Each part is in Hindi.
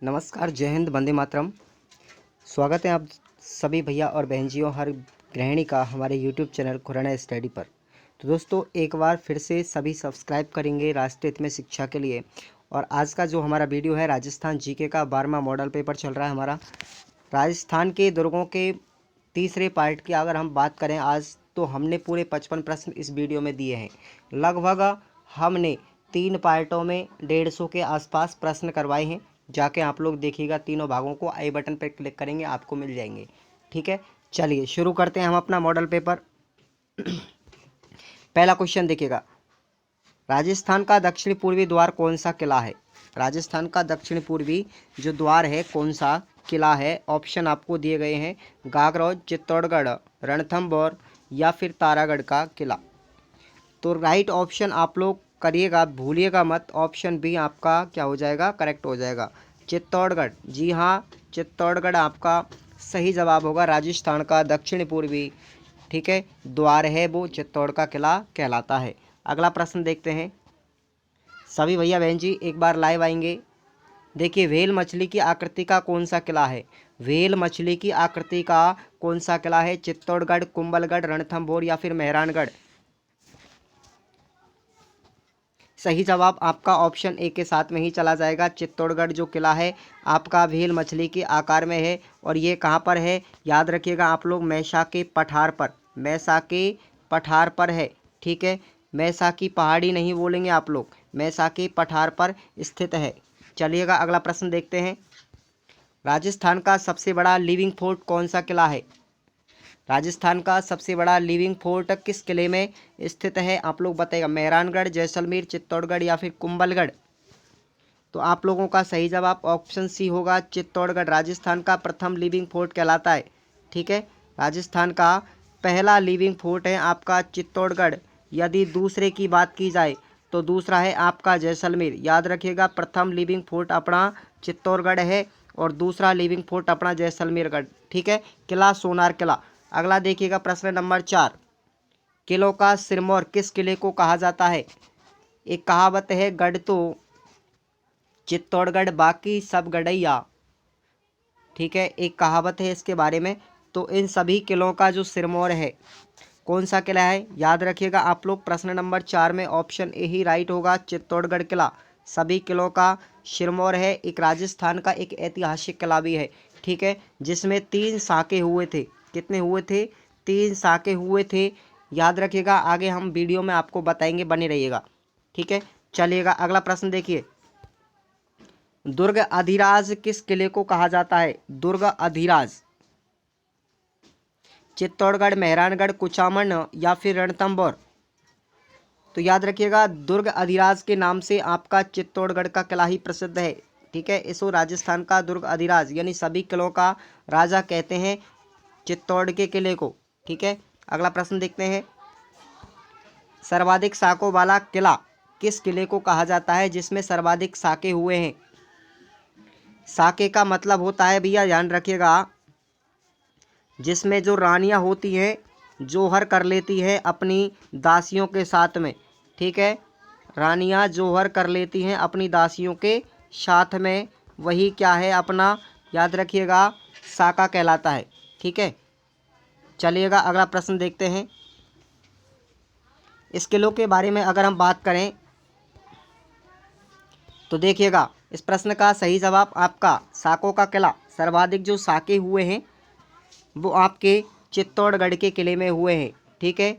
नमस्कार, जय हिंद, वंदे मातरम। स्वागत है आप सभी भैया और बहनजियों, हर गृहिणी का हमारे यूट्यूब चैनल खुराना स्टडी पर। तो दोस्तों, एक बार फिर से सभी सब्सक्राइब करेंगे राष्ट्रीय हित में शिक्षा के लिए। और आज का जो हमारा वीडियो है, राजस्थान जीके का 12वां मॉडल पेपर चल रहा है हमारा। राजस्थान के दुर्गों के तीसरे पार्ट की अगर हम बात करें आज, तो हमने पूरे 55 प्रश्न इस वीडियो में दिए हैं। लगभग हमने 3 पार्टों में 150 के आसपास प्रश्न करवाए हैं। जाके आप लोग देखिएगा, तीनों भागों को आई बटन पर क्लिक करेंगे, आपको मिल जाएंगे। ठीक है, चलिए शुरू करते हैं हम अपना मॉडल पेपर। पहला क्वेश्चन देखिएगा, राजस्थान का दक्षिण पूर्वी द्वार कौन सा किला है? राजस्थान का दक्षिण पूर्वी जो द्वार है, कौन सा किला है? ऑप्शन आपको दिए गए हैं, गागरोज, चित्तौड़गढ़, रणथंभौर या फिर तारागढ़ का किला। तो राइट ऑप्शन आप लोग करिएगा, भूलिएगा मत। ऑप्शन बी आपका क्या हो जाएगा? करेक्ट हो जाएगा, चित्तौड़गढ़। जी हाँ, चित्तौड़गढ़ आपका सही जवाब होगा। राजस्थान का दक्षिण पूर्वी, ठीक है, द्वार है वो चित्तौड़ का किला कहलाता है। अगला प्रश्न देखते हैं। सभी भैया बहन जी एक बार लाइव आएंगे। देखिए, व्हेल मछली की आकृति का कौन सा किला है? व्हेल मछली की आकृति का कौन सा किला है? चित्तौड़गढ़, कुंभलगढ़, रणथंभौर या फिर मेहरानगढ़? सही जवाब आपका ऑप्शन ए के साथ में ही चला जाएगा। चित्तौड़गढ़ जो किला है आपका व्हेल मछली के आकार में है। और ये कहाँ पर है? याद रखिएगा आप लोग, मैसा के पठार पर, मैसा के पठार पर है। ठीक है, मैसा की पहाड़ी नहीं बोलेंगे आप लोग, मैसा के पठार पर स्थित है। चलिएगा अगला प्रश्न देखते हैं। राजस्थान का सबसे बड़ा लिविंग फोर्ट कौन सा किला है? राजस्थान का सबसे बड़ा लिविंग फोर्ट किस किले में स्थित है? आप लोग बताइएगा, मेहरानगढ़, जैसलमेर, चित्तौड़गढ़ या फिर कुंभलगढ़? तो आप लोगों का सही जवाब ऑप्शन सी होगा, चित्तौड़गढ़। राजस्थान का प्रथम लिविंग फोर्ट कहलाता है। ठीक है, राजस्थान का पहला लिविंग फोर्ट है आपका चित्तौड़गढ़। यदि दूसरे की बात की जाए तो दूसरा है आपका जैसलमेर। याद रखिएगा, प्रथम लिविंग फोर्ट अपना चित्तौड़गढ़ है और दूसरा लिविंग फोर्ट अपना जैसलमेरगढ़। ठीक है, किला सोनार किला। अगला देखिएगा, प्रश्न नंबर 4, किलों का सिरमौर किस किले को कहा जाता है? एक कहावत है, गढ़ तो चित्तौड़गढ़ बाकी सब गढ़ैया। ठीक है, एक कहावत है इसके बारे में। तो इन सभी किलों का जो सिरमौर है, कौन सा किला है? याद रखिएगा आप लोग, प्रश्न नंबर 4 में ऑप्शन ए ही राइट होगा, चित्तौड़गढ़ किला सभी किलों का सिरमौर है। एक राजस्थान का एक ऐतिहासिक किला भी है। ठीक है, जिसमें 3 साके हुए थे। कितने हुए थे? 3 साके हुए थे। याद रखिएगा, आगे हम वीडियो में आपको बताएंगे, बने रहिएगा। ठीक है, चलिएगा अगला प्रश्न देखिए, दुर्ग अधिराज किस किले को कहा जाता है? दुर्ग अधिराज, चित्तौड़गढ़, मेहरानगढ़, कुचामन या फिर रणथंभौर? तो याद रखिएगा, दुर्ग अधिराज के नाम से आपका चित्तौड़गढ़ का किला ही प्रसिद्ध है। ठीक है, इसको राजस्थान का दुर्ग अधिराज यानी सभी किलों का राजा कहते हैं चित्तौड़ के किले को। ठीक है, अगला प्रश्न देखते हैं, सर्वाधिक साकों वाला किला किस किले को कहा जाता है जिसमें सर्वाधिक साके हुए हैं? साके का मतलब होता है भैया, ध्यान रखिएगा, जिसमें जो रानियां होती हैं जोहर कर लेती हैं अपनी दासियों के साथ में। ठीक है, रानियां जोहर कर लेती हैं अपनी दासियों के साथ में, वही क्या है अपना, याद रखिएगा, साका कहलाता है। ठीक है, चलिएगा अगला प्रश्न देखते हैं। इस किलों के बारे में अगर हम बात करें तो देखिएगा, इस प्रश्न का सही जवाब आपका साकों का किला, सर्वाधिक जो साके हुए हैं वो आपके चित्तौड़गढ़ के किले में हुए हैं। ठीक है,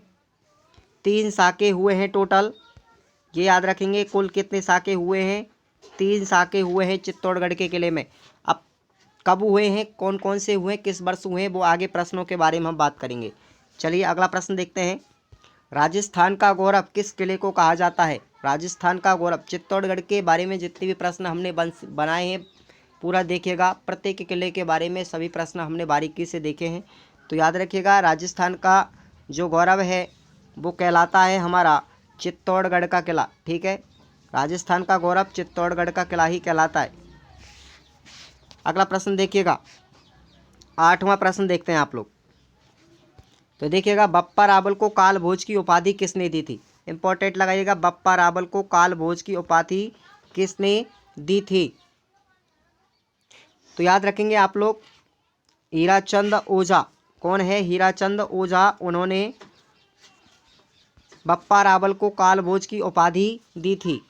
3 साके हुए हैं टोटल, ये याद रखेंगे, कुल कितने साके हुए हैं? 3 साके हुए हैं चित्तौड़गढ़ के किले में। अब कब हुए हैं, कौन कौन से हुए हैं, किस वर्ष हुए हैं, वो आगे प्रश्नों के बारे में हम बात करेंगे। चलिए अगला प्रश्न देखते हैं, राजस्थान का गौरव किस किले को कहा जाता है? राजस्थान का गौरव, चित्तौड़गढ़ के बारे में जितने भी प्रश्न हमने बनाए हैं पूरा देखिएगा, प्रत्येक किले के बारे में सभी प्रश्न हमने बारीकी से देखे हैं। तो याद रखिएगा, राजस्थान का जो गौरव है वो कहलाता है हमारा चित्तौड़गढ़ का किला। ठीक है, राजस्थान का गौरव चित्तौड़गढ़ का किला ही कहलाता है। अगला प्रश्न देखिएगा, 8वां प्रश्न देखते हैं आप लोग। तो देखिएगा, बप्पा रावल को काल भोज की उपाधि किसने दी थी? इंपॉर्टेंट लगाइएगा, बप्पा रावल को काल भोज की उपाधि किसने दी थी? तो याद रखेंगे आप लोग, हीराचंद ओझा। कौन है? हीराचंद ओझा। उन्होंने बप्पा रावल को कालभोज की उपाधि दी थी।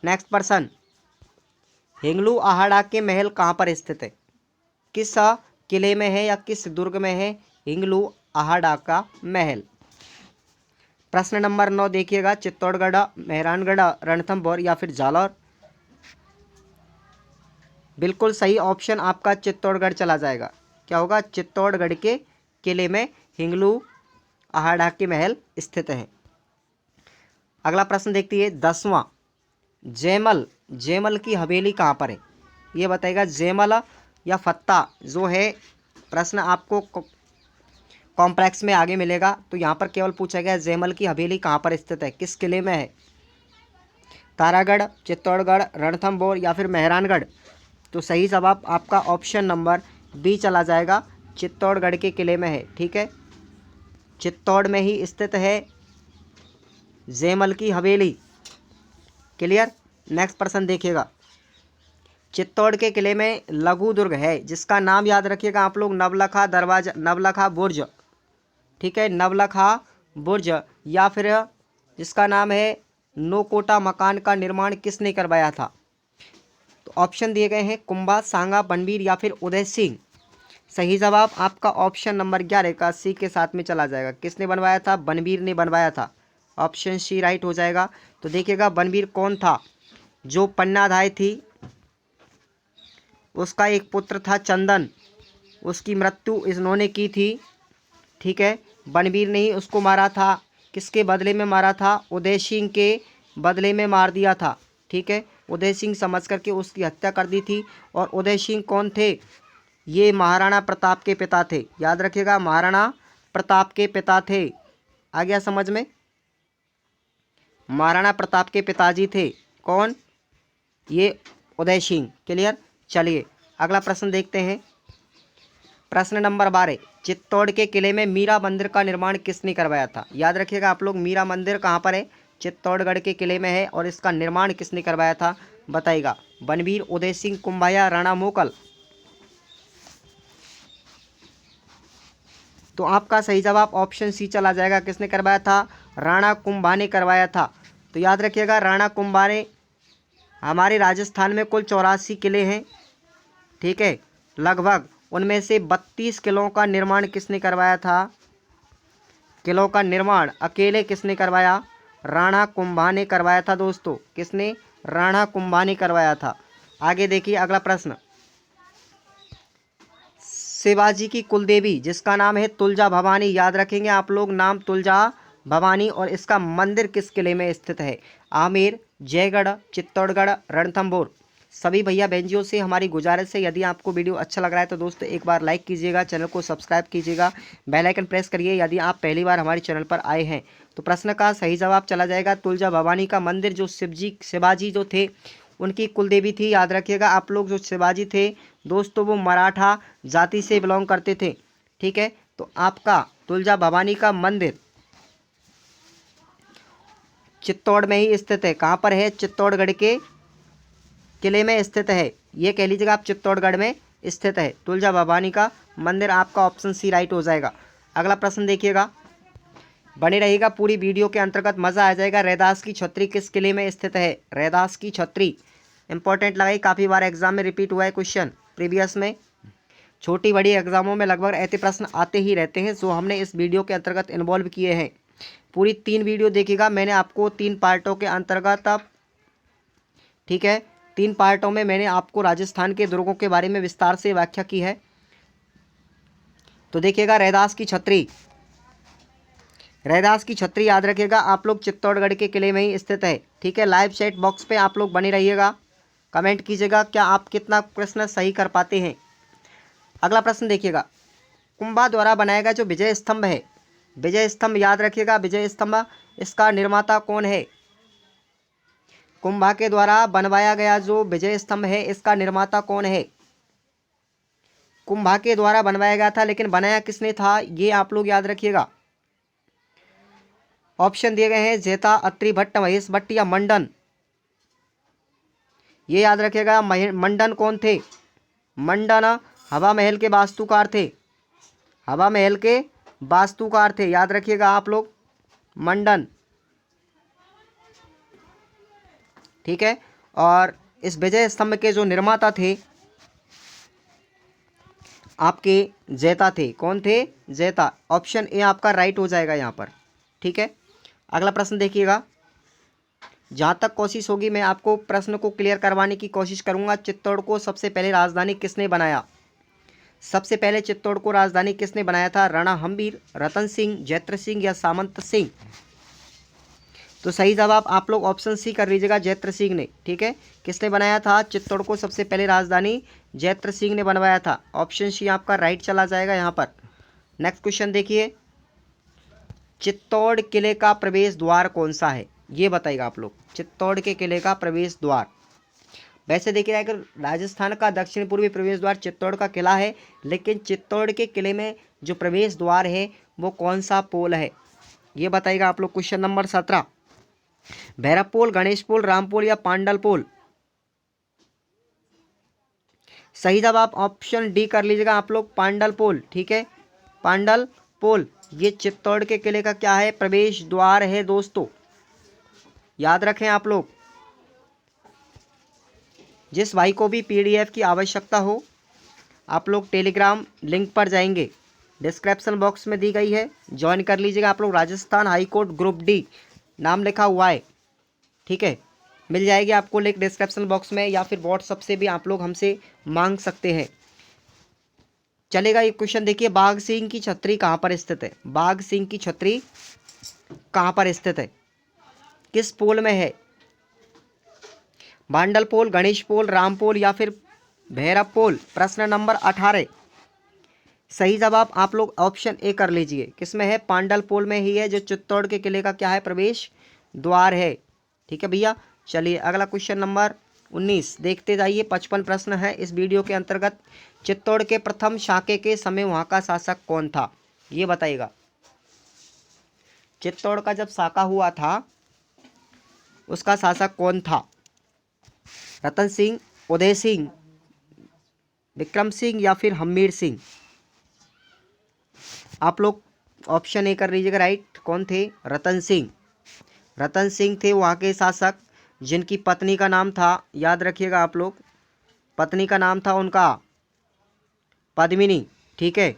नेक्स्ट पर्सन, हिंगलू अहाड़ा के महल कहाँ पर स्थित है? किस किले में है या किस दुर्ग में है हिंगलू अहाड़ा का महल? प्रश्न नंबर 9 देखिएगा, चित्तौड़गढ़, मेहरानगढ़, रणथंभौर या फिर जालौर? बिल्कुल सही ऑप्शन आपका चित्तौड़गढ़ चला जाएगा। क्या होगा? चित्तौड़गढ़ के किले में हिंगलू अहाड़ा के महल स्थित है। अगला प्रश्न देखती है 10वां, जयमल, जयमल की हवेली कहाँ पर है? ये बताएगा जयमल या फत्ता जो है। प्रश्न आपको कॉम्प्लेक्स में आगे मिलेगा, तो यहाँ पर केवल पूछा गया जयमल की हवेली कहाँ पर स्थित है, किस किले में है? तारागढ़, चित्तौड़गढ़, रणथंभौर या फिर मेहरानगढ़? तो सही जवाब आपका ऑप्शन नंबर बी चला जाएगा, चित्तौड़गढ़ के किले में है। ठीक है, चित्तौड़ में ही स्थित है जयमल की हवेली। क्लियर। नेक्स्ट प्रश्न देखिएगा, चित्तौड़ के किले में लघु दुर्ग है जिसका नाम याद रखिएगा आप लोग, नवलखा दरवाजा, नवलखा बुर्ज। ठीक है, नवलखा बुर्ज। या फिर जिसका नाम है नोकोटा मकान का निर्माण किसने करवाया था? तो ऑप्शन दिए गए हैं, कुंभा, सांगा, बनवीर या फिर उदय सिंह। सही जवाब आपका ऑप्शन नंबर 11 का सी के साथ में चला जाएगा। किसने बनवाया था? बनवीर ने बनवाया था। ऑप्शन सी राइट हो जाएगा। तो देखिएगा बनवीर कौन था? जो पन्नाधाय थी उसका एक पुत्र था चंदन, उसकी मृत्यु इन्होंने की थी। ठीक है, बनवीर ने ही उसको मारा था। किसके बदले में मारा था? उदय सिंह के बदले में मार दिया था। ठीक है, उदय सिंह समझ करके उसकी हत्या कर दी थी। और उदय सिंह कौन थे? ये महाराणा प्रताप के पिता थे। याद रखिएगा, महाराणा प्रताप के पिता थे। आ गया समझ में? महाराणा प्रताप के पिताजी थे कौन? ये उदय सिंह। क्लियर। चलिए अगला प्रश्न देखते हैं। प्रश्न नंबर 12, चित्तौड़ के किले में मीरा मंदिर का निर्माण किसने करवाया था? याद रखिएगा आप लोग, मीरा मंदिर कहाँ पर है? चित्तौड़गढ़ के किले में है। और इसका निर्माण किसने करवाया था बताइएगा? बनवीर, उदय सिंह, कुंभा या राणा मोकल? तो आपका सही जवाब ऑप्शन सी चला जाएगा। किसने करवाया था? राणा कुंभा ने करवाया था। तो याद रखिएगा, राणा कुंभा ने, हमारे राजस्थान में कुल 84 किले हैं। ठीक है, लगभग उनमें से 32 किलों का निर्माण किसने करवाया था? किलों का निर्माण अकेले किसने करवाया? राणा कुंभा ने करवाया था दोस्तों। किसने? राणा कुंभा ने करवाया था। आगे देखिए अगला प्रश्न, शिवाजी की कुलदेवी जिसका नाम है तुलजा भवानी, याद रखेंगे आप लोग नाम तुलजा भवानी। और इसका मंदिर किस किले में स्थित है? आमेर, जयगढ़, चित्तौड़गढ़, रणथंभौर? सभी भैया बहनजियों से हमारी गुजारिश है, यदि आपको वीडियो अच्छा लग रहा है तो दोस्तों एक बार लाइक कीजिएगा, चैनल को सब्सक्राइब कीजिएगा, बेल आइकन प्रेस करिए यदि आप पहली बार हमारे चैनल पर आए हैं। तो प्रश्न का सही जवाब चला जाएगा तुलजा भवानी का मंदिर, जो शिवाजी जो थे उनकी कुलदेवी थी। याद रखिएगा आप लोग, जो शिवाजी थे दोस्तों वो मराठा जाति से बिलोंग करते थे। ठीक है, तो आपका तुलजा भवानी का मंदिर चित्तौड़ में ही स्थित है। कहाँ पर है? चित्तौड़गढ़ के किले में स्थित है। ये कह लीजिएगा आप, चित्तौड़गढ़ में स्थित है तुलजा भवानी का मंदिर। आपका ऑप्शन सी राइट हो जाएगा। अगला प्रश्न देखिएगा, बने रहिएगा पूरी वीडियो के अंतर्गत, मज़ा आ जाएगा। रैदास की छतरी किस किले में स्थित है? रैदास की छतरी इंपॉर्टेंट लगाई, काफ़ी बार एग्जाम में रिपीट हुआ है क्वेश्चन प्रीवियस में। छोटी बड़ी एग्जामों में लगभग ऐसे प्रश्न आते ही रहते हैं जो हमने इस वीडियो के अंतर्गत इन्वॉल्व किए हैं। पूरी 3 वीडियो देखिएगा, मैंने आपको 3 पार्टों के अंतर्गत, ठीक है, 3 पार्टों में मैंने आपको राजस्थान के दुर्गों के बारे में विस्तार से व्याख्या की है। तो देखिएगा रैदास की छतरी, रैदास की छतरी याद रखिएगा आप लोग, चित्तौड़गढ़ के किले में ही स्थित है। ठीक है, लाइव चैट बॉक्स पे आप लोग बने रहिएगा, कमेंट कीजिएगा क्या आप कितना प्रश्न सही कर पाते हैं। अगला प्रश्न देखिएगा, कुंभा द्वारा बनाया गया जो विजय स्तंभ है, विजय स्तंभ याद रखिएगा, विजय स्तंभ, इसका निर्माता कौन है? कुंभा के द्वारा बनवाया गया जो विजय स्तंभ है इसका निर्माता कौन है? कुंभा के द्वारा बनवाया गया था, लेकिन बनाया किसने था ये आप लोग याद रखिएगा। ऑप्शन दिए गए हैं, जेता, अत्रि भट्ट, महेश भट्ट या मंडन। ये याद रखिएगा, मंडन कौन थे? मंडन हवा महल के वास्तुकार थे, हवा महल के वास्तुकार थे, याद रखिएगा आप लोग, मंडन। ठीक है। और इस विजय स्तंभ के जो निर्माता थे आपके जैता थे। कौन थे? जैता। ऑप्शन ए आपका राइट हो जाएगा यहाँ पर। ठीक है। अगला प्रश्न देखिएगा। जहाँ तक कोशिश होगी मैं आपको प्रश्न को क्लियर करवाने की कोशिश करूँगा। चित्तौड़ को सबसे पहले राजधानी किसने बनाया? सबसे पहले चित्तौड़ को राजधानी किसने बनाया था? रणहंबीर, रतन सिंह, जैत्र सिंह या सामंत सिंह? तो सही जवाब आप लोग ऑप्शन सी कर लीजिएगा, जैत्र सिंह ने। ठीक है। किसने बनाया था चित्तौड़ को सबसे पहले राजधानी? जैत्र सिंह ने बनवाया था। ऑप्शन सी आपका राइट चला जाएगा यहाँ पर। नेक्स्ट क्वेश्चन देखिए। चित्तौड़ किले का प्रवेश द्वार कौन सा है? ये बताइएगा आप लोग। चित्तौड़ के किले का प्रवेश द्वार, वैसे देखिए अगर राजस्थान का दक्षिण पूर्वी प्रवेश द्वार चित्तौड़ का किला है, लेकिन चित्तौड़ के किले में जो प्रवेश द्वार है वो कौन सा पोल है? ये बताइएगा आप लोग। Question number 17। भैरव पोल, गणेश पोल, राम पोल या पांडल पोल? सही जवाब ऑप्शन डी कर लीजिएगा आप लोग, पांडल पोल। ठीक है। पांडल पोल ये चित्तौड़ के किले का क्या है? प्रवेश द्वार है दोस्तों, याद रखें आप लोग। जिस भाई को भी पीडीएफ की आवश्यकता हो आप लोग टेलीग्राम लिंक पर जाएंगे, डिस्क्रिप्शन बॉक्स में दी गई है, ज्वाइन कर लीजिएगा आप लोग। Rajasthan high court group D नाम लिखा हुआ है। ठीक है। मिल जाएगी आपको लिंक डिस्क्रिप्शन बॉक्स में, या फिर व्हाट्सएप से भी आप लोग हमसे मांग सकते हैं। चलेगा। ये क्वेश्चन देखिए। बाघ सिंह की छतरी कहाँ पर स्थित है? बाघ सिंह की छतरी कहाँ पर स्थित है? किस पोल में है? भांडल पोल, गणेश पोल, राम पोल या फिर भैरव पोल? प्रश्न नंबर 18। सही जवाब आप लोग ऑप्शन ए कर लीजिए। किसमें है? पांडल पोल में ही है, जो चित्तौड़ के किले का क्या है? प्रवेश द्वार है। ठीक है भैया। चलिए अगला क्वेश्चन नंबर 19 देखते जाइए। 55 प्रश्न है इस वीडियो के अंतर्गत। चित्तौड़ के प्रथम शाके के समय वहाँ का शासक कौन था? ये बताइएगा। चित्तौड़ का जब शाका हुआ था उसका शासक कौन था? रतन सिंह, उदय सिंह, विक्रम सिंह या फिर हम्मीर सिंह? आप लोग ऑप्शन ए कर लीजिएगा राइट। कौन थे? रतन सिंह। रतन सिंह थे वहाँ के शासक, जिनकी पत्नी का नाम था, याद रखिएगा आप लोग, पत्नी का नाम था उनका पद्मिनी। ठीक है,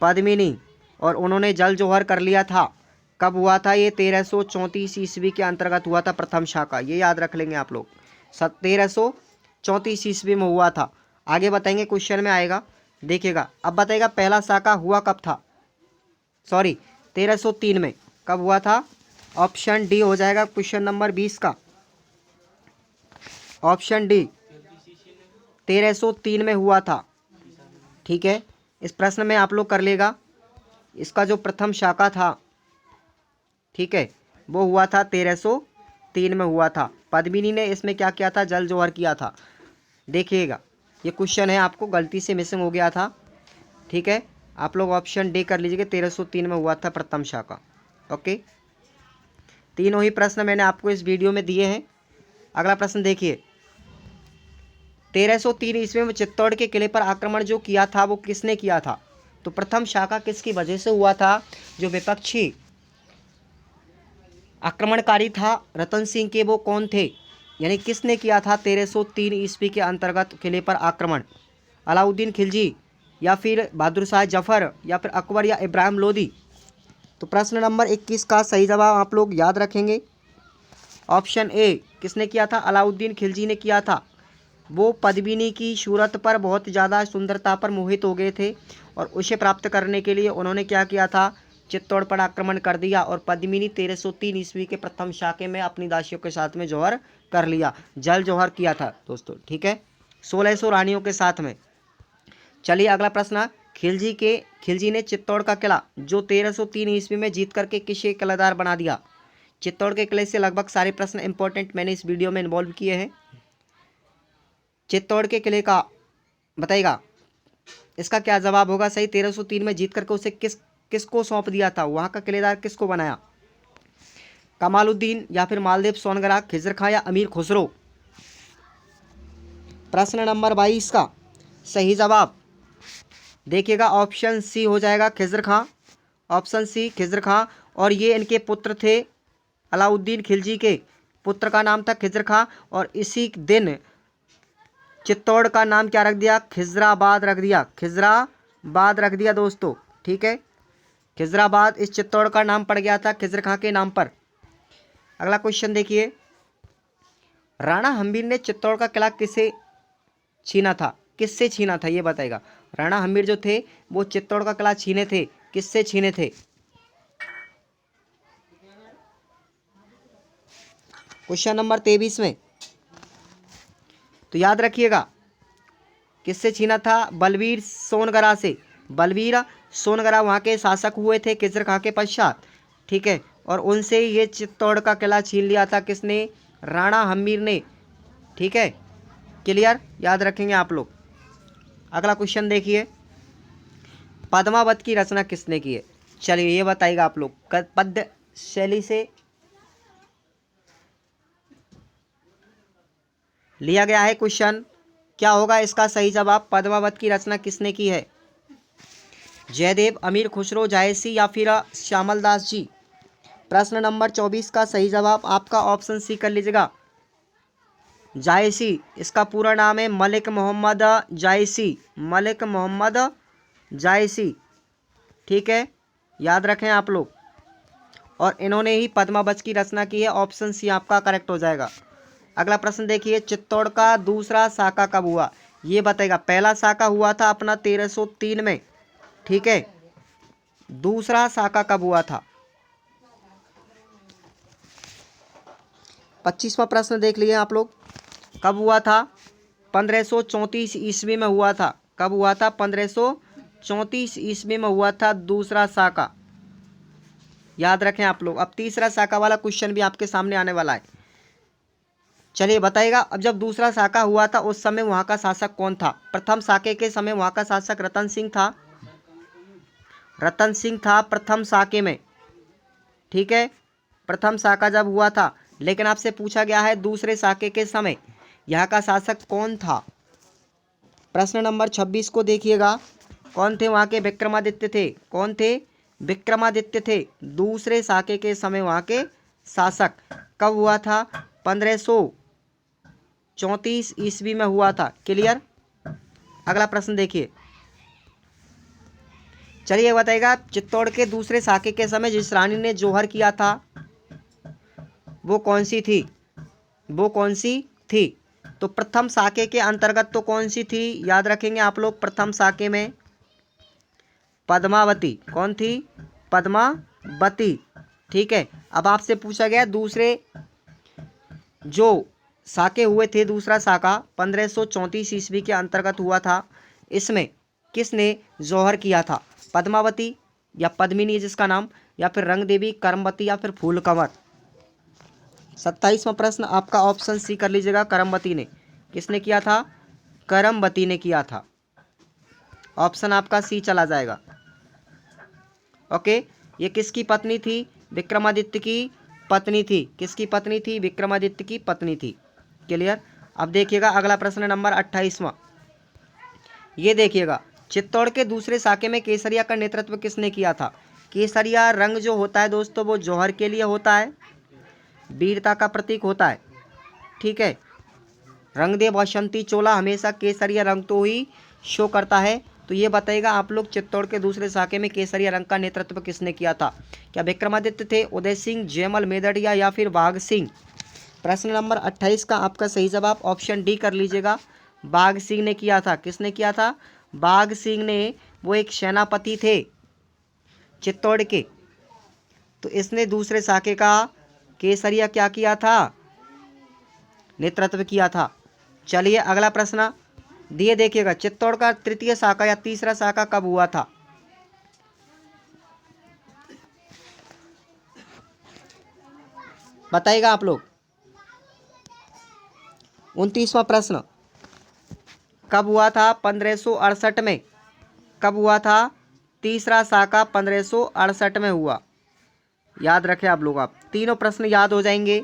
पद्मिनी। और उन्होंने जल जौहर कर लिया था। कब हुआ था ये? 1334 ईस्वी के अंतर्गत हुआ था प्रथम शाका। ये याद रख लेंगे आप लोग, 1334 ईस्वी में हुआ था। आगे बताएंगे, क्वेश्चन में आएगा, देखिएगा। अब बताइएगा पहला शाका हुआ कब था? सॉरी 1303 में। कब हुआ था? ऑप्शन डी हो जाएगा क्वेश्चन नंबर 20 का। ऑप्शन डी 1303 में हुआ था। ठीक है। इस प्रश्न में आप लोग कर लेगा। इसका जो प्रथम शाका था, ठीक है, वो हुआ था 1303 में हुआ था। पद्मिनी ने इसमें क्या किया था? जल जौहर किया था। देखिएगा ये क्वेश्चन है, आपको गलती से मिसिंग हो गया था। ठीक है। आप लोग ऑप्शन डी कर लीजिए, 1303 में हुआ था प्रथम शाका। ओके। तीनों ही प्रश्न मैंने आपको इस वीडियो में दिए हैं। अगला प्रश्न देखिए। 1303 ईस्वी में चित्तौड़ के किले पर आक्रमण जो किया था वो किसने किया था? तो प्रथम शाका किसकी वजह से हुआ था? जो विपक्षी आक्रमणकारी था रतन सिंह के, वो कौन थे? यानी किसने किया था 1303 ईस्वी के अंतर्गत किले पर आक्रमण? अलाउद्दीन खिलजी या फिर बहादुर शाह जफर या फिर अकबर या इब्राहिम लोदी? तो प्रश्न नंबर 21 का सही जवाब आप लोग याद रखेंगे, ऑप्शन ए। किसने किया था? अलाउद्दीन खिलजी ने किया था। वो पद्मिनी की सूरत पर, बहुत ज़्यादा सुंदरता पर मोहित हो गए थे, और उसे प्राप्त करने के लिए उन्होंने क्या किया था? चित्तौड़ पर आक्रमण कर दिया, और पद्मिनी 1303 ईस्वी के प्रथम शाके में अपनी दासियों के साथ में जौहर कर लिया, जल जौहर किया था दोस्तों। ठीक है, 1600 रानियों के साथ में। चलिए अगला प्रश्न। खिलजी ने चित्तौड़ का किला जो 1303 ईस्वी में जीत करके किसे किलेदार बना दिया? चित्तौड़ के किले से लगभग सारे प्रश्न इंपॉर्टेंट मैंने इस वीडियो में इन्वॉल्व किए हैं। चित्तौड़ के किले का बताइएगा, इसका क्या जवाब होगा सही? 1303 में जीत करके उसे किसको सौंप दिया था? वहाँ का किलेदार किसको बनाया? कमालुद्दीन या फिर मालदेव सोनगरा, खिजर खां या अमीर खुसरो? प्रश्न नंबर 22 का सही जवाब देखिएगा ऑप्शन सी हो जाएगा खिज़्र खां। ऑप्शन सी खिज़्र खां। और ये इनके पुत्र थे, अलाउद्दीन खिलजी के पुत्र का नाम था खिज़्र खां। और इसी दिन चित्तौड़ का नाम क्या रख दिया? खिज़राबाद रख दिया। खिज़राबाद रख दिया दोस्तों, ठीक है। खिज़राबाद इस चित्तौड़ का नाम पड़ गया था खिज़्र खां के नाम पर। अगला क्वेश्चन देखिए, राणा हम्बीर ने चित्तौड़ का किला किसे छीना था? किससे छीना था ये बताएगा। राणा हम्बीर जो थे वो चित्तौड़ का किला छीने थे, किससे छीने थे? क्वेश्चन नंबर 23 में तो याद रखिएगा किससे छीना था? बलवीर सोनगरा से। बलवीर सोनगरा वहाँ के शासक हुए थे खिज़्र खां के पश्चात, ठीक है। और उनसे ये चित्तौड़ का किला छीन लिया था किसने? राणा हम्बीर ने, ठीक है। क्लियर, याद रखेंगे आप लोग। अगला क्वेश्चन देखिए, पद्मावत की रचना किसने की है? चलिए ये बताइएगा आप लोग। पद्य शैली से लिया गया है क्वेश्चन, क्या होगा इसका सही जवाब? पद्मावत की रचना किसने की है? जयदेव, अमीर खुसरो, जायसी या फिर श्यामल दास जी? प्रश्न नंबर 24 का सही जवाब आपका ऑप्शन सी कर लीजिएगा, जायसी। इसका पूरा नाम है मलिक मोहम्मद जायसी। मलिक मोहम्मद जायसी, ठीक है, याद रखें आप लोग। और इन्होंने ही पद्मावत की रचना की है। ऑप्शन सी आपका करेक्ट हो जाएगा। अगला प्रश्न देखिए, चित्तौड़ का दूसरा साका कब हुआ? ये बताएगा। पहला साका हुआ था अपना 1303 में, ठीक है। दूसरा साका कब हुआ था? 25वां प्रश्न देख लिए आप लोग, कब हुआ था? 1534 ईस्वी में हुआ था। कब हुआ था? 1534 ईस्वी में हुआ था दूसरा साका, याद रखें आप लोग। अब तीसरा साका वाला क्वेश्चन भी आपके सामने आने वाला है। चलिए बताइएगा, अब जब दूसरा साका हुआ था उस समय वहाँ का शासक कौन था? प्रथम साके के समय वहाँ का शासक रतन सिंह था। रतन सिंह था प्रथम साके में, ठीक है। प्रथम साका जब हुआ था, लेकिन आपसे पूछा गया है दूसरे साके के समय यहाँ का शासक कौन था? प्रश्न नंबर 26 को देखिएगा, कौन थे वहाँ के? विक्रमादित्य थे। कौन थे? विक्रमादित्य थे दूसरे साके के समय वहाँ के शासक। कब हुआ था? 1534 ईस्वी में हुआ था। क्लियर। अगला प्रश्न देखिए, चलिए बताइएगा, चित्तौड़ के दूसरे साके के समय जिस रानी ने जौहर किया था वो कौन सी थी? वो कौन सी थी? तो प्रथम साके के अंतर्गत तो कौन सी थी? याद रखेंगे आप लोग। प्रथम साके में पद्मावती। कौन थी? पद्मावती, ठीक है। अब आपसे पूछा गया दूसरे जो साके हुए थे, दूसरा साका 1534 ईस्वी के अंतर्गत हुआ था, इसमें किसने जौहर किया था? पद्मावती या पद्मिनी जिसका नाम, या फिर रंगदेवी, करमवती या फिर फूलकंवर? 27वां प्रश्न आपका ऑप्शन सी कर लीजिएगा, करमवती ने। किसने किया था? करमवती ने किया था। ऑप्शन आपका सी चला जाएगा। ओके, ये किसकी पत्नी थी? विक्रमादित्य की पत्नी थी। किसकी पत्नी थी? विक्रमादित्य की पत्नी थी। क्लियर। अब देखिएगा अगला प्रश्न नंबर 28वां, ये देखिएगा, चित्तौड़ के दूसरे साके में केसरिया का नेतृत्व किसने किया था? केसरिया रंग जो होता है दोस्तों वो जौहर के लिए होता है, वीरता का प्रतीक होता है, ठीक है। रंगदेव बसंती चोला हमेशा केसरिया रंग तो ही शो करता है। तो ये बताइएगा आप लोग, चित्तौड़ के दूसरे साके में केसरिया रंग का नेतृत्व किसने किया था? क्या विक्रमादित्य थे, उदय सिंह, जयमल मेदड़िया या फिर बाघ सिंह? प्रश्न नंबर 28 का आपका सही जवाब ऑप्शन डी कर लीजिएगा, बाघ सिंह ने किया था। किसने किया था? बाघ सिंह ने। वो एक सेनापति थे चित्तौड़ के, तो इसने दूसरे साके का केसरिया क्या किया था? नेतृत्व किया था। चलिए अगला प्रश्न दिए देखिएगा, चित्तौड़ का तृतीय शाखा या तीसरा शाखा कब हुआ था? बताइएगा आप लोग। 29वां प्रश्न, कब हुआ था? 1568 में। कब हुआ था? तीसरा शाखा 1568 में हुआ। याद रखें आप लोग, आप तीनों प्रश्न याद हो जाएंगे।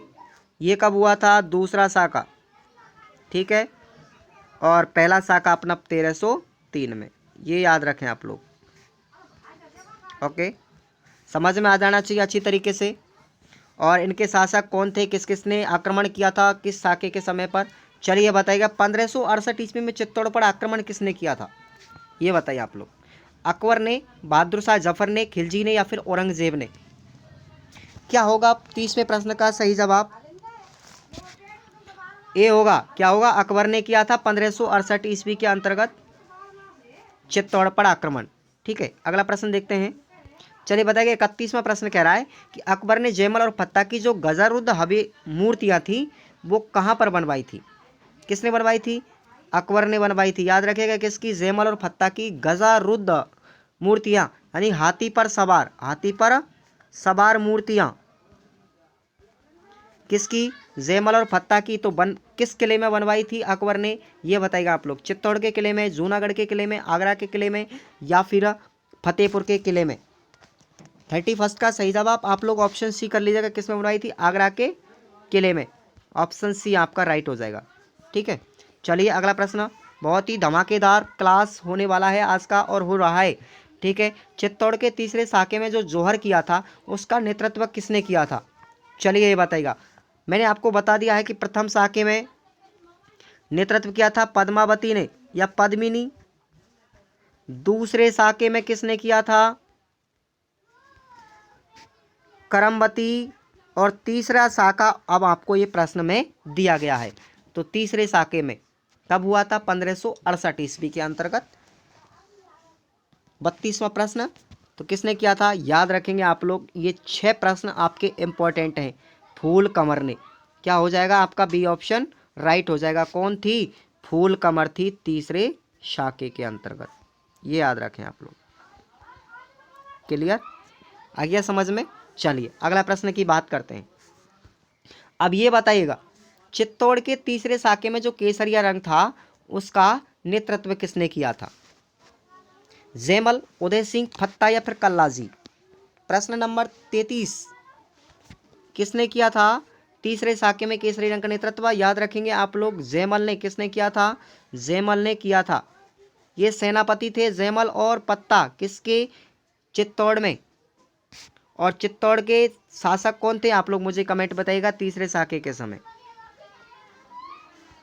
ये कब हुआ था? दूसरा शाखा, ठीक है। और पहला साका अपना 1303 में। ये याद रखें आप लोग। ओके, समझ में आ जाना चाहिए अच्छी तरीके से। और इनके शासक कौन थे, किस किसने आक्रमण किया था किस साके के समय पर, चलिए बताइएगा। 1568 ईस्वी में चित्तौड़ पर आक्रमण किसने किया था, ये बताइए आप लोग। अकबर ने, बहादुर शाह जफर ने, खिलजी ने, या फिर औरंगजेब ने। क्या होगा 30वें प्रश्न का सही जवाब? ए होगा। क्या होगा? अकबर ने किया था 1568 ईस्वी के अंतर्गत चित्तौड़ पर आक्रमण। ठीक है, अगला प्रश्न देखते हैं। चलिए बताइए, 31वां प्रश्न कह रहा है कि अकबर ने जयमल और फत्ता की जो गजारुद्द हबी मूर्तियां थी वो कहाँ पर बनवाई थी? किसने बनवाई थी? अकबर ने बनवाई थी। याद रखिएगा किसकी? जयमल और फत्ता की गजारुद्द मूर्तियां, यानी हाथी पर सवार मूर्तियां किसकी? जयमल और फत्ता की। तो किस किले में बनवाई थी अकबर ने, ये बताएगा आप लोग। चित्तौड़ के किले में, जूनागढ़ के किले में, आगरा के किले में, या फिर फतेहपुर के किले में। 31 का सही जवाब आप लोग ऑप्शन सी कर लीजिएगा। किस में बनवाई थी? आगरा के किले में। ऑप्शन सी आपका राइट हो जाएगा। ठीक है, चलिए अगला प्रश्न। बहुत ही धमाकेदार क्लास होने वाला है आज का, और हो रहा है। ठीक है, चित्तौड़ के तीसरे साके में जो जौहर किया था उसका नेतृत्व किसने किया था? चलिए ये बताइएगा। मैंने आपको बता दिया है कि प्रथम साके में नेतृत्व किया था पद्मावती ने या पद्मिनी। दूसरे साके में किसने किया था? करमवती। और तीसरा साका अब आपको ये प्रश्न में दिया गया है। तो तीसरे साके में कब हुआ था? 1568 ईस्वी के अंतर्गत। 32वां प्रश्न, तो किसने किया था? याद रखेंगे आप लोग, ये 6 प्रश्न आपके इंपॉर्टेंट हैं। फूल कमर ने। क्या हो जाएगा आपका? बी ऑप्शन राइट हो जाएगा। कौन थी? फूल कमर थी तीसरे साके के अंतर्गत। ये याद रखें आप लोग। क्लियर? आ गया समझ में? चलिए अगला प्रश्न की बात करते हैं। अब ये बताइएगा, चित्तौड़ के तीसरे साके में जो केसरिया रंग था उसका नेतृत्व किसने किया था? जयमल, उदय सिंह, फत्ता, या फिर कल्लाजी। प्रश्न नंबर 33, किसने किया था तीसरे साके में केसरी रंग का नेतृत्व? याद रखेंगे आप लोग, जयमल ने। किसने किया था? जयमल ने किया था। ये सेनापति थे जयमल और फत्ता किसके? चित्तौड़ में। और चित्तौड़ के शासक कौन थे आप लोग मुझे कमेंट बताइएगा तीसरे साके के समय।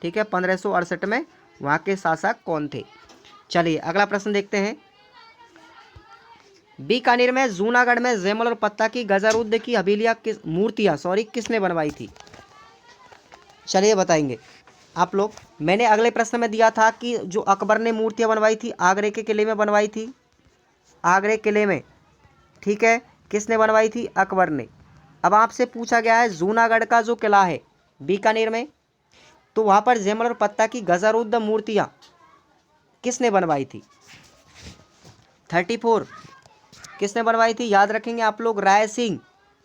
ठीक है, 1568 में वहां के शासक कौन थे? चलिए अगला प्रश्न देखते हैं। बीकानेर में, जूनागढ़ में जयमल और फत्ता की गजारुद्द की हवेलियां मूर्तियां किसने बनवाई थी? चलिए बताएंगे आप लोग। मैंने अगले प्रश्न में दिया था कि जो अकबर ने मूर्तियां बनवाई थी आगरे के किले में बनवाई थी। आगरे किले में। ठीक है, किसने बनवाई थी? अकबर ने। अब आपसे पूछा गया है जूनागढ़ का जो किला है बीकानेर में, तो वहां पर जयमल और फत्ता की गजारुद्द मूर्तियां किसने बनवाई थी? 34 किसने बनवाई थी? याद रखेंगे आप लोग, राय सिंह।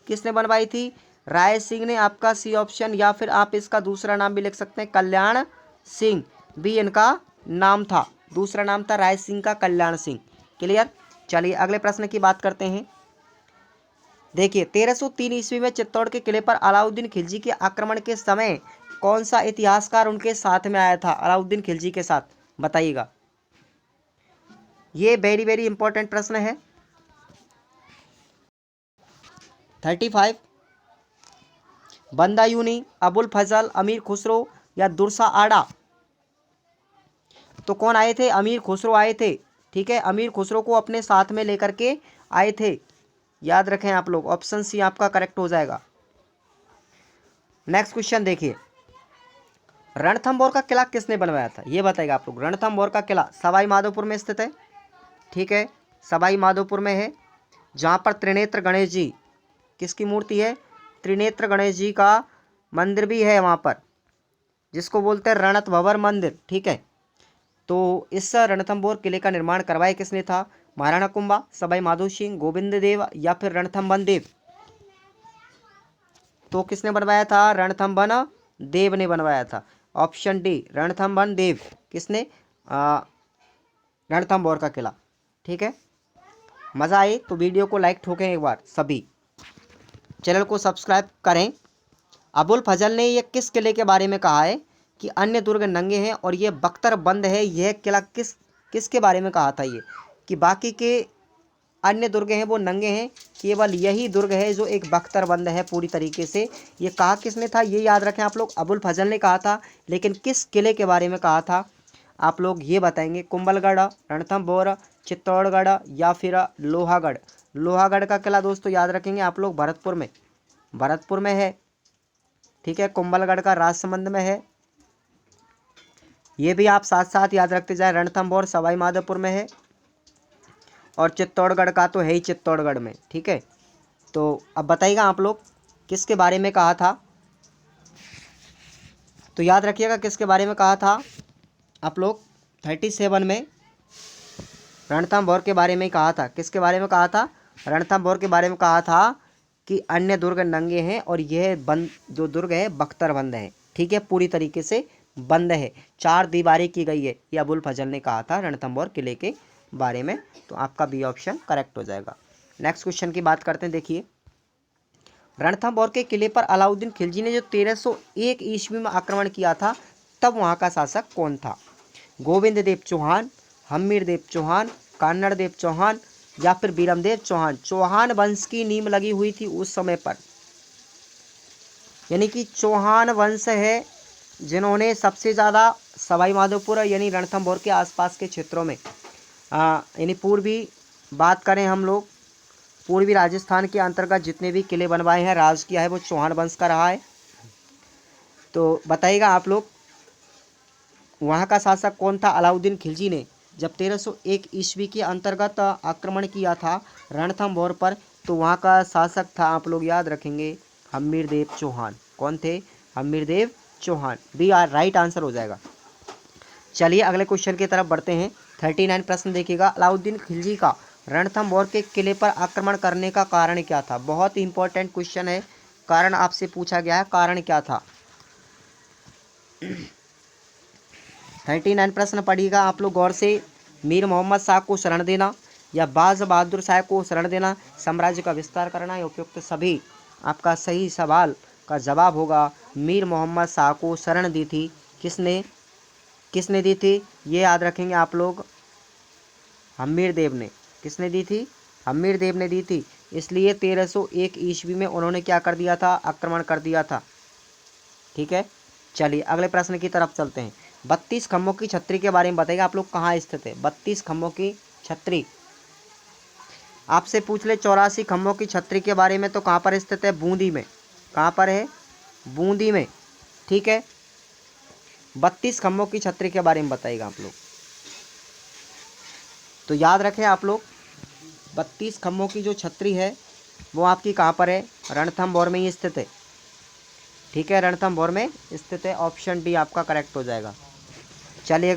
किसने बनवाई थी? राय सिंह ने। आपका सी ऑप्शन, या फिर आप इसका दूसरा नाम भी लिख सकते हैं कल्याण सिंह, भी इनका नाम था। दूसरा नाम था राय सिंह का, कल्याण सिंह। क्लियर? चलिए अगले प्रश्न की बात करते हैं। देखिए, 1303 ईस्वी में चित्तौड़ के किले पर अलाउद्दीन खिलजी के आक्रमण के समय कौन सा इतिहासकार उनके साथ में आया था? अलाउद्दीन खिलजी के साथ, बताइएगा। ये वेरी वेरी इंपॉर्टेंट प्रश्न है। 35, बंदायूनी, अबुल फजल, अमीर खुसरो, या दुरसा आड़ा। तो कौन आए थे? अमीर खुसरो आए थे। ठीक है, अमीर खुसरो को अपने साथ में लेकर के आए थे। याद रखें आप लोग, ऑप्शन सी आपका करेक्ट हो जाएगा। नेक्स्ट क्वेश्चन देखिए, रणथंभौर का किला किसने बनवाया था? ये बताएगा आप लोग। रणथंभौर का किला सवाई माधोपुर में स्थित है। ठीक है, सवाई माधोपुर में है, जहाँ पर त्रिनेत्र गणेश जी, किसकी मूर्ति है? त्रिनेत्र गणेश जी का मंदिर भी है वहाँ पर, जिसको बोलते हैं रणथंभौर मंदिर। ठीक है, तो इस रणथंभौर किले का निर्माण करवाया किसने था? महाराणा कुंभा, सवाई माधो सिंह, गोविंद देव, या फिर रणथंभन देव। तो किसने बनवाया था? रणथंभन देव ने बनवाया था। ऑप्शन डी, रणथंभन देव। किसने? रणथंभौर का किला। ठीक है, मज़ा आए तो वीडियो को लाइक ठोकें एक बार सभी, चैनल को सब्सक्राइब करें। अबुल फजल ने ये किस किले के बारे में कहा है कि अन्य दुर्ग नंगे हैं और ये बख्तर बंद है, यह किला किसके बारे में कहा था ये, कि बाकी के अन्य दुर्ग हैं वो नंगे हैं, केवल यही दुर्ग है जो एक बख्तर बंद है पूरी तरीके से। ये कहा किसने था, ये याद रखें आप लोग, अबुल फजल ने कहा था। लेकिन किस किले के बारे में कहा था आप लोग ये बताएंगे, कुंभलगढ़, रणथंभौर, चित्तौड़गढ़ या फिर लोहागढ़। लोहागढ़ का किला दोस्तों याद रखेंगे आप लोग भरतपुर में है, ठीक है। कुंभलगढ़ का राजसमंद में है, ये भी आप साथ साथ याद रखते जाए। रणथंभौर सवाई माधोपुर में है और चित्तौड़गढ़ का तो है ही चित्तौड़गढ़ में, ठीक है। तो अब बताइएगा आप लोग किसके बारे में कहा था, तो याद रखिएगा किसके बारे में कहा था आप लोग 37 में रणथंभौर के बारे में ही कहा था। किसके बारे में कहा था, रणथंभौर के बारे में कहा था कि अन्य दुर्ग नंगे हैं और यह बंद जो दुर्ग है बख्तर बंद है, ठीक है, पूरी तरीके से बंद है, 4 दीवारें की गई है, ये अबुल फजल ने कहा था रणथंभौर किले के बारे में। तो आपका बी ऑप्शन करेक्ट हो जाएगा। नेक्स्ट क्वेश्चन की बात करते हैं, देखिए रणथंभौर के किले पर अलाउद्दीन खिलजी ने जो 1301 ईस्वी में आक्रमण किया था, तब वहाँ का शासक कौन था। गोविंद देव चौहान, हम्मीर देव चौहान, कान्नड़ देव चौहान या फिर बीरमदेव चौहान। चौहान वंश की नींव लगी हुई थी उस समय पर, यानी कि चौहान वंश है जिन्होंने सबसे ज़्यादा सवाई माधोपुर यानी रणथंभौर के आसपास के क्षेत्रों में यानी पूर्वी बात करें हम लोग, पूर्वी राजस्थान के अंतर्गत जितने भी किले बनवाए हैं, राज किया है, वो चौहान वंश का रहा है। तो बताइएगा आप लोग वहाँ का शासक कौन था। अलाउद्दीन खिलजी ने जब 1301 ईस्वी के अंतर्गत आक्रमण किया था रणथंभौर पर, तो वहाँ का शासक था आप लोग याद रखेंगे हम्मीर देव चौहान। कौन थे, Hammir Dev Chauhan. B our right answer हो जाएगा। चलिए अगले क्वेश्चन की तरफ बढ़ते हैं। 39 प्रश्न देखिएगा, अलाउद्दीन खिलजी का रणथंभौर के किले पर आक्रमण करने का कारण क्या था। बहुत ही इंपॉर्टेंट क्वेश्चन है, कारण आपसे पूछा गया है, कारण क्या था। 39 प्रश्न पढ़िएगा आप लोग गौर से। मीर मोहम्मद शाह को शरण देना या बाज बहादुर शाह को शरण देना, साम्राज्य का विस्तार करना या उपयुक्त सभी। आपका सही सवाल का जवाब होगा मीर मोहम्मद शाह को शरण दी थी। किसने दी थी, ये याद रखेंगे आप लोग, हम्मीर देव ने। किसने दी थी, हम्मीर देव ने दी थी। इसलिए 1301 ईस्वी में उन्होंने क्या कर दिया था, आक्रमण कर दिया था, ठीक है। चलिए अगले प्रश्न की तरफ चलते हैं। 32 खम्भों की छतरी के बारे में बताइएगा आप लोग कहाँ स्थित है। 32 खम्भों की छतरी आपसे पूछ ले 84 खम्भों की छतरी के बारे में, तो कहाँ पर स्थित है, बूंदी में। कहाँ पर है, बूंदी में, ठीक है। 32 खम्भों की छतरी के बारे में बताइएगा आप लोग। तो याद रखें आप लोग 32 खम्भों की जो छतरी है वो आपकी कहाँ पर है, रणथंभौर में ही स्थित है, ठीक है, रणथंभौर में स्थित है। ऑप्शन डी आपका करेक्ट हो जाएगा। चलिए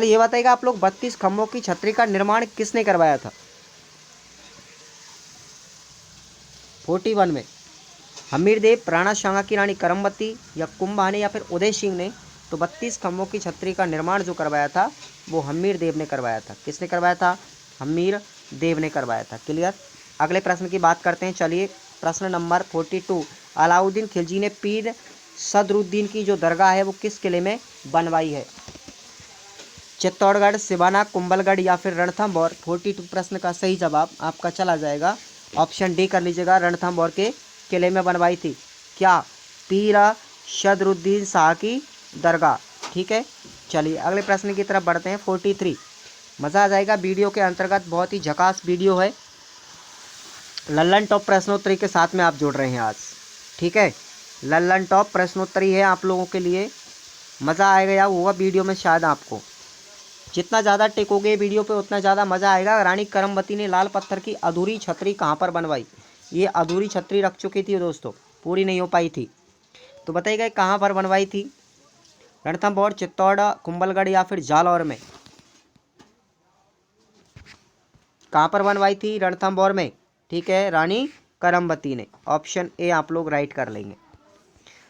ये बताइएगा आप लोग 32 खम्भों की छतरी का निर्माण किसने करवाया था। 41 में हम्मीर देव, राणा सांगा की रानी करमबती या कुंभा ने या फिर उदय सिंह ने। तो 32 खम्भों की छतरी का निर्माण जो करवाया था वो हम्मीर देव ने करवाया था। किसने करवाया था, हम्मीर देव ने करवाया था। क्लियर। अगले प्रश्न की बात करते हैं। चलिए प्रश्न नंबर 42, अलाउद्दीन खिलजी ने पीर सदरुद्दीन की जो दरगाह है वो किस किले में बनवाई है। चित्तौड़गढ़, सिवाना, कुंभलगढ़ या फिर रणथंभौर। 42 प्रश्न का सही जवाब आपका चला जाएगा ऑप्शन डी कर लीजिएगा, रणथंभौर के किले में बनवाई थी। क्या, पीर सदरुद्दीन शाह की दरगाह, ठीक है। चलिए अगले प्रश्न की तरफ बढ़ते हैं। 43, मज़ा आ जाएगा वीडियो के अंतर्गत, बहुत ही झकास वीडियो है। लल्लन टॉप प्रश्नोत्तरी के साथ में आप जुड़ रहे हैं आज, ठीक है। लल्लन टॉप प्रश्नोत्तरी है आप लोगों के लिए, मज़ा आएगा या होगा वीडियो में। शायद आपको जितना ज़्यादा टिकोगे वीडियो पे उतना ज़्यादा मज़ा आएगा। रानी करमबती ने लाल पत्थर की अधूरी छतरी कहाँ पर बनवाई। ये अधूरी छतरी रख चुकी थी दोस्तों, पूरी नहीं हो पाई थी। तो बताइएगा कहाँ पर बनवाई थी, रणथंभौर, चित्तौड़, कुंभलगढ़ या फिर जालौर में। कहाँ पर बनवाई थी, रणथंभौर में, ठीक है, रानी करमबती ने। ऑप्शन ए आप लोग राइट कर लेंगे।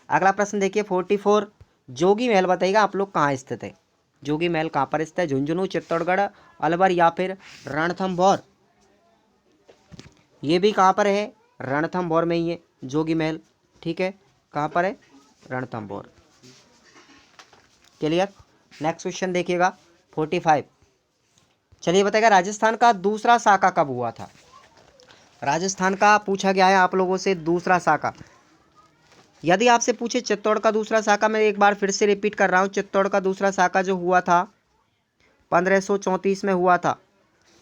अगला प्रश्न देखिए 44, जोगी महल बताइएगा आप लोग कहाँ स्थित है। जोगी महल कहाँ पर स्थित है, झुंझुनू, चित्तौड़गढ़, अलवर या फिर रणथंभौर। ये भी कहाँ पर है, रणथंभौर में ही है जोगी महल, ठीक है। कहाँ पर है, रणथंभौर। क्लियर। नेक्स्ट क्वेश्चन देखिएगा 45। चलिए बताइएगा राजस्थान का दूसरा साका कब हुआ था। राजस्थान का पूछा गया है आप लोगों से दूसरा साका। यदि आपसे पूछे चित्तौड़ का दूसरा साका, मैं एक बार फिर से रिपीट कर रहा हूँ, चित्तौड़ का दूसरा साका जो हुआ था 1534 में हुआ था।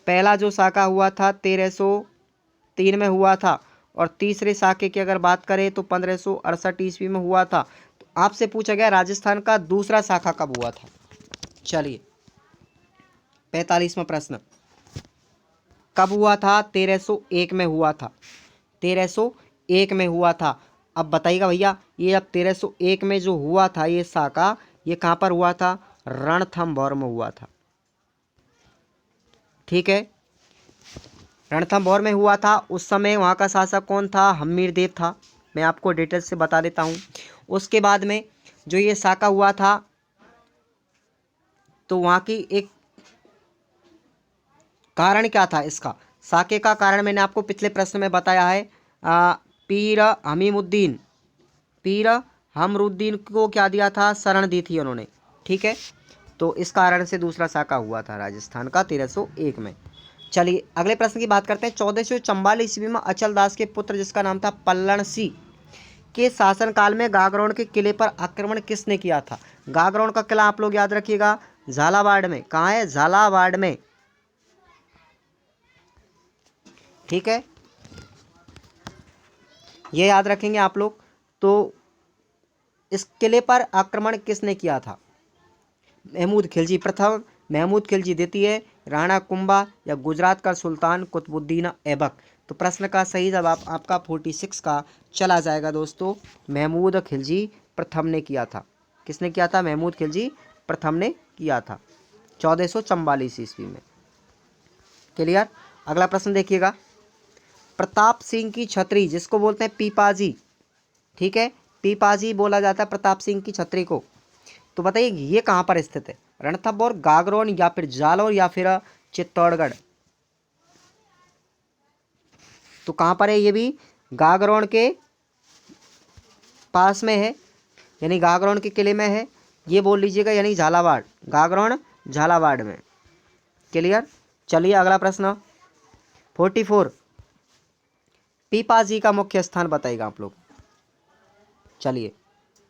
पहला जो साका हुआ था 1303 में हुआ था, और तीसरे साके की अगर बात करें तो 1568 ईस्वी में हुआ था। तो आपसे पूछा गया राजस्थान का दूसरा साका कब हुआ था। चलिए 45वां प्रश्न, कब हुआ था। 1301 में हुआ था, 1301 में हुआ था। अब बताइएगा भैया, ये अब 1301 में जो हुआ था ये साका, ये कहाँ पर हुआ था। रणथंभौर में हुआ था। ठीक है, रणथंभौर में हुआ था। उस समय वहाँ का शासक कौन था, हम्मीरदेव था। मैं आपको डिटेल से बता देता हूँ। उसके बाद में जो ये साका हुआ था, तो वहाँ की एक कारण क्या था इसका, साके का कारण मैंने आपको पिछले प्रश्न में बताया है। पीर हमीमुद्दीन, पीर हमरुद्दीन को क्या दिया था, शरण दी थी उन्होंने। ठीक है, तो इस कारण से दूसरा साका हुआ था राजस्थान का 1301 में। चलिए अगले प्रश्न की बात करते हैं। 1444 ईस्वी में अचल दास के पुत्र जिसका नाम था पल्लन सिंह के शासनकाल में गागरोन के किले पर आक्रमण किसने किया था। गागरोन का किला आप लोग याद रखिएगा झालावाड़ में। कहाँ है, झालावाड़ में। ठीक है, ये याद रखेंगे आप लोग। तो इस किले पर आक्रमण किसने किया था, महमूद खिलजी प्रथम, महमूद खिलजी द्वितीय, राणा कुंभा या गुजरात का सुल्तान कुतुबुद्दीन ऐबक। तो प्रश्न का सही जवाब आपका 46 का चला जाएगा दोस्तों, महमूद खिलजी प्रथम ने किया था। किसने किया था, महमूद खिलजी प्रथम ने किया था 1444 ईस्वी में। क्लियर। अगला प्रश्न देखिएगा, प्रताप सिंह की छतरी जिसको बोलते हैं पीपाजी, ठीक है, पीपाजी बोला जाता है प्रताप सिंह की छतरी को। तो बताइए ये कहाँ पर स्थित है, रणथंभौर, गागरोन या फिर जालौर या फिर चित्तौड़गढ़। तो कहाँ पर है, ये भी गागरोन के पास में है, यानी गागरोन के किले में है, ये बोल लीजिएगा, यानी झालावाड़, गागरोन झालावाड़ में। क्लियर। चलिए अगला प्रश्न 44, पीपाजी का मुख्य स्थान बताइएगा आप लोग। चलिए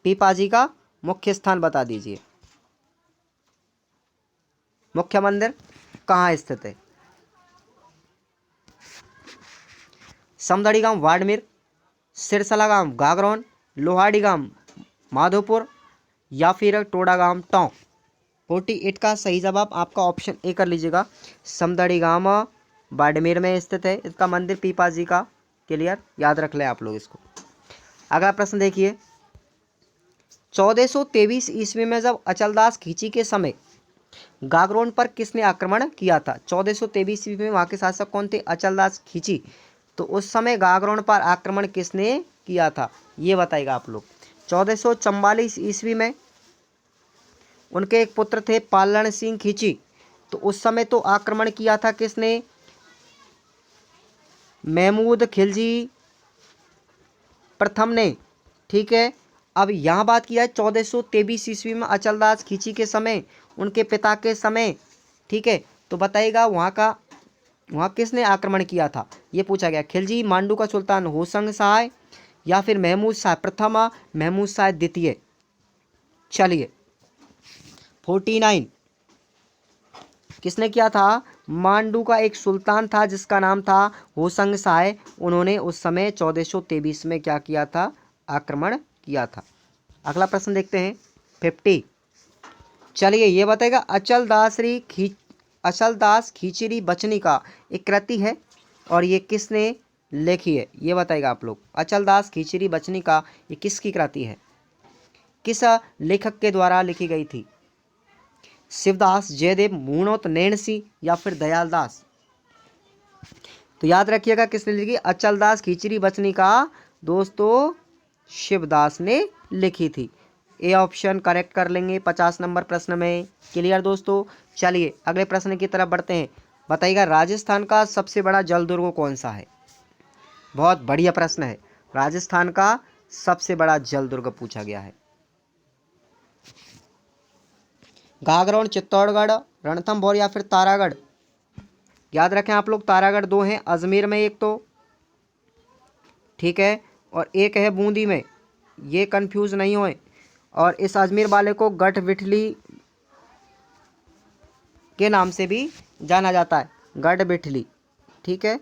पीपाजी का मुख्य स्थान बता दीजिए, मुख्य मंदिर कहाँ स्थित है। समदड़ी गांव बाड़मेर, सिरसला गांव गागरोन, लोहाड़ी गांव माधोपुर या फिर टोडा गांव टोंक। 48 का सही जवाब आपका ऑप्शन ए कर लीजिएगा, समदड़ी गांव बाड़मेर में स्थित है इसका मंदिर पीपाजी का। क्लियर, याद रख लें आप लोग इसको। अगला प्रश्न देखिए, 1423 ईस्वी में जब अचलदास खींची के समय गागरोन पर किसने आक्रमण किया था। 1423 ईस्वी में वहाँ के शासक कौन थे, अचलदास खींची। तो उस समय गागरोन पर आक्रमण किसने किया था, ये बताएगा आप लोग। 1444 ईस्वी में उनके एक पुत्र थे पालन सिंह खींची। तो उस समय तो आक्रमण किया था किसने, महमूद खिलजी प्रथम ने। ठीक है, अब यहाँ बात किया है 1423 ईस्वी में अचलदास खींची के समय, उनके पिता के समय। ठीक है, तो बताइएगा वहाँ किसने आक्रमण किया था, ये पूछा गया। खिलजी, मांडू का सुल्तान होशंग शाह या फिर महमूद शाह प्रथम, महमूद शाह द्वितीय। चलिए 49, किसने किया था, मांडू का एक सुल्तान था जिसका नाम था होशंग शाह। उन्होंने उस समय 1423 में क्या किया था, आक्रमण किया था। अगला प्रश्न देखते हैं 50। चलिए ये बताएगा, अचलदास खींचरी बचनी का एक कृति है और ये किसने लिखी है, ये बताएगा आप लोग। अचलदास खींचरी बचनी का ये किसकी कृति है, किस लेखक के द्वारा लिखी गई थी। शिवदास, जयदेव, मूणोत नैणसी या फिर दयालदास। तो याद रखिएगा किसने लिखी, अचलदास खींचरी बचनी का दोस्तों शिवदास ने लिखी थी। ए ऑप्शन करेक्ट कर लेंगे 50 नंबर प्रश्न में। क्लियर दोस्तों। चलिए अगले प्रश्न की तरफ बढ़ते हैं। बताइएगा राजस्थान का सबसे बड़ा जल दुर्ग कौन सा है। बहुत बढ़िया प्रश्न है, राजस्थान का सबसे बड़ा जल दुर्ग पूछा गया है। गागरोन चित्तौड़गढ़, रणथंभौर या फिर तारागढ़। याद रखें आप लोग, तारागढ़ दो हैं, अजमेर में एक तो, ठीक है, और एक है बूंदी में, ये कंफ्यूज नहीं होए। और इस अजमेर वाले को गढ़बिठली के नाम से भी जाना जाता है, गढ़बिठली, ठीक है।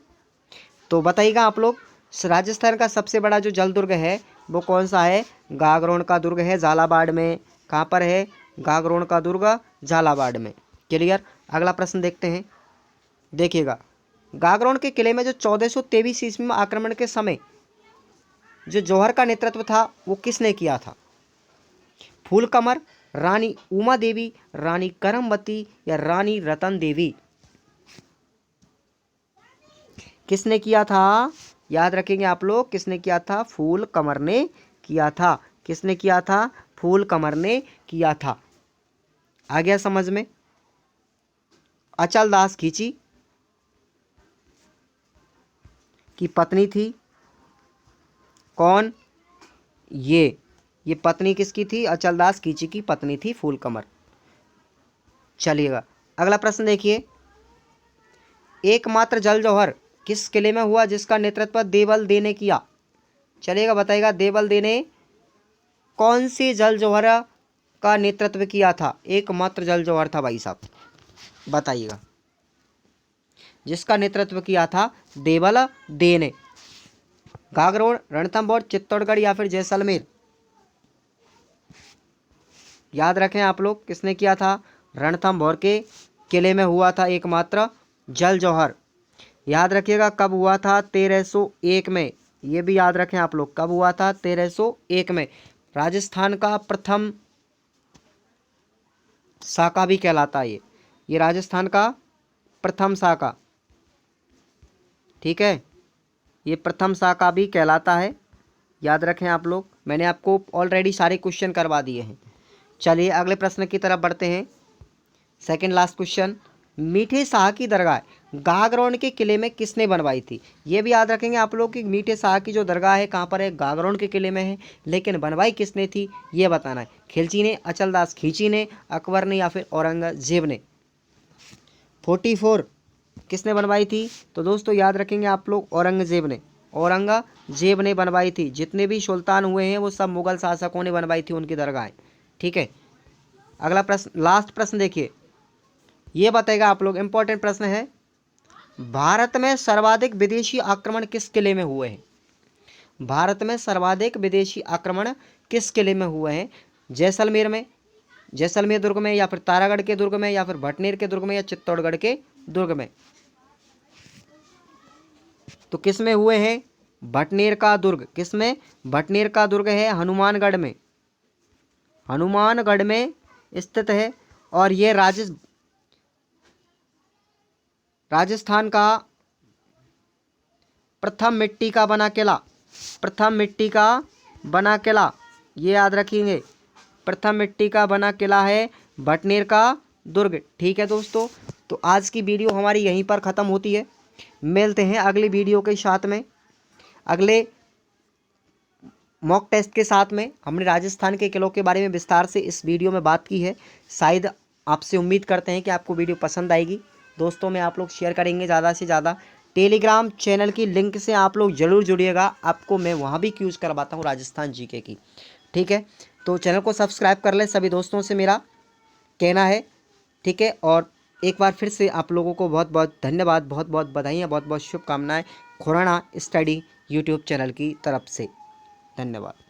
तो बताइएगा आप लोग, राजस्थान का सबसे बड़ा जो जल दुर्ग है वो कौन सा है? गागरोन का दुर्ग है, झालावाड़ में। कहाँ पर है? गागरोन का दुर्ग झालावाड़ में। क्लियर। अगला प्रश्न देखते हैं, देखिएगा। गागरोन के किले में जो 1423 ईस्वी में आक्रमण के समय जो जौहर का नेतृत्व था वो किसने किया था? फूल कमर, रानी उमा देवी, रानी करमवती या रानी रतन देवी? किसने किया था? याद रखेंगे आप लोग, किसने किया था? फूल कमर ने किया था। किसने किया था? फूल कमर ने किया था। आ गया समझ में? अचल दास खींची की पत्नी थी। कौन? ये पत्नी किसकी थी? अचल दास खींची की पत्नी थी फूल कमर। चलिएगा अगला प्रश्न देखिए। एकमात्र जल जौहर किस किले में हुआ जिसका नेतृत्व देवल दे ने किया? चलिएगा बताइएगा, देवल दे ने कौन सी जल जौहर का नेतृत्व किया था? एकमात्र जल जौहर था भाई साहब, बताइएगा, जिसका नेतृत्व किया था देवल दे ने। गागरोन, रणथंभौर, चित्तौड़गढ़ या फिर जैसलमेर? याद रखें आप लोग, किसने किया था? रणथंभौर के किले में हुआ था एकमात्र जल जौहर। याद रखिएगा कब हुआ था? 1301 में। ये भी याद रखें आप लोग, कब हुआ था? 1301 में। राजस्थान का प्रथम साका भी कहलाता है ये राजस्थान का प्रथम साका, ठीक है, ये प्रथम साका भी कहलाता है। याद रखें आप लोग, मैंने आपको ऑलरेडी सारे क्वेश्चन करवा दिए हैं। चलिए अगले प्रश्न की तरफ बढ़ते हैं। सेकंड लास्ट क्वेश्चन, मीठे शाह की दरगाह गागरोन के किले में किसने बनवाई थी? ये भी याद रखेंगे आप लोग कि मीठे शाह की जो दरगाह है कहाँ पर है? गागरोन के किले में है, लेकिन बनवाई किसने थी ये बताना है। खिलची ने, अचलदास खींची ने, अकबर ने या फिर औरंगजेब ने? 44 किसने बनवाई थी? तो दोस्तों याद रखेंगे आप लोग, औरंगजेब ने। औरंगजेब ने बनवाई थी। जितने भी सुल्तान हुए हैं वो सब मुगल शासकों ने बनवाई थी उनकी दरगाहें, ठीक है। अगला प्रश्न, लास्ट प्रश्न देखिए, ये बताएगा आप लोग, इंपॉर्टेंट प्रश्न है। भारत में सर्वाधिक विदेशी आक्रमण किस किले में हुए हैं? भारत में सर्वाधिक विदेशी आक्रमण किस किले में हुए हैं? जैसलमेर में, जैसलमेर दुर्ग में, या फिर तारागढ़ के दुर्ग में, या फिर भटनेर के दुर्ग में, या चित्तौड़गढ़ के दुर्ग में? तो किस में हुए हैं? भटनेर का दुर्ग। किस में? भटनेर का दुर्ग है हनुमानगढ़ में, हनुमानगढ़ में स्थित है। और ये राजस्थान का प्रथम मिट्टी का बना किला, प्रथम मिट्टी का बना किला, ये याद रखेंगे, प्रथम मिट्टी का बना किला है भटनेर का दुर्ग, ठीक है दोस्तों। तो आज की वीडियो हमारी यहीं पर ख़त्म होती है। मिलते हैं अगली वीडियो के साथ में, अगले मॉक टेस्ट के साथ में। हमने राजस्थान के किलों के बारे में विस्तार से इस वीडियो में बात की है। शायद आपसे उम्मीद करते हैं कि आपको वीडियो पसंद आएगी। दोस्तों में आप लोग शेयर करेंगे ज़्यादा से ज़्यादा। टेलीग्राम चैनल की लिंक से आप लोग ज़रूर जुड़िएगा, आपको मैं वहाँ भी क्यूज़ करवाता हूँ राजस्थान जीके की, ठीक है। तो चैनल को सब्सक्राइब कर लें, सभी दोस्तों से मेरा कहना है, ठीक है। और एक बार फिर से आप लोगों को बहुत बहुत धन्यवाद, बहुत बहुत बधाइयाँ, बहुत बहुत शुभकामनाएं खुराना स्टडी यूट्यूब चैनल की तरफ से। धन्यवाद।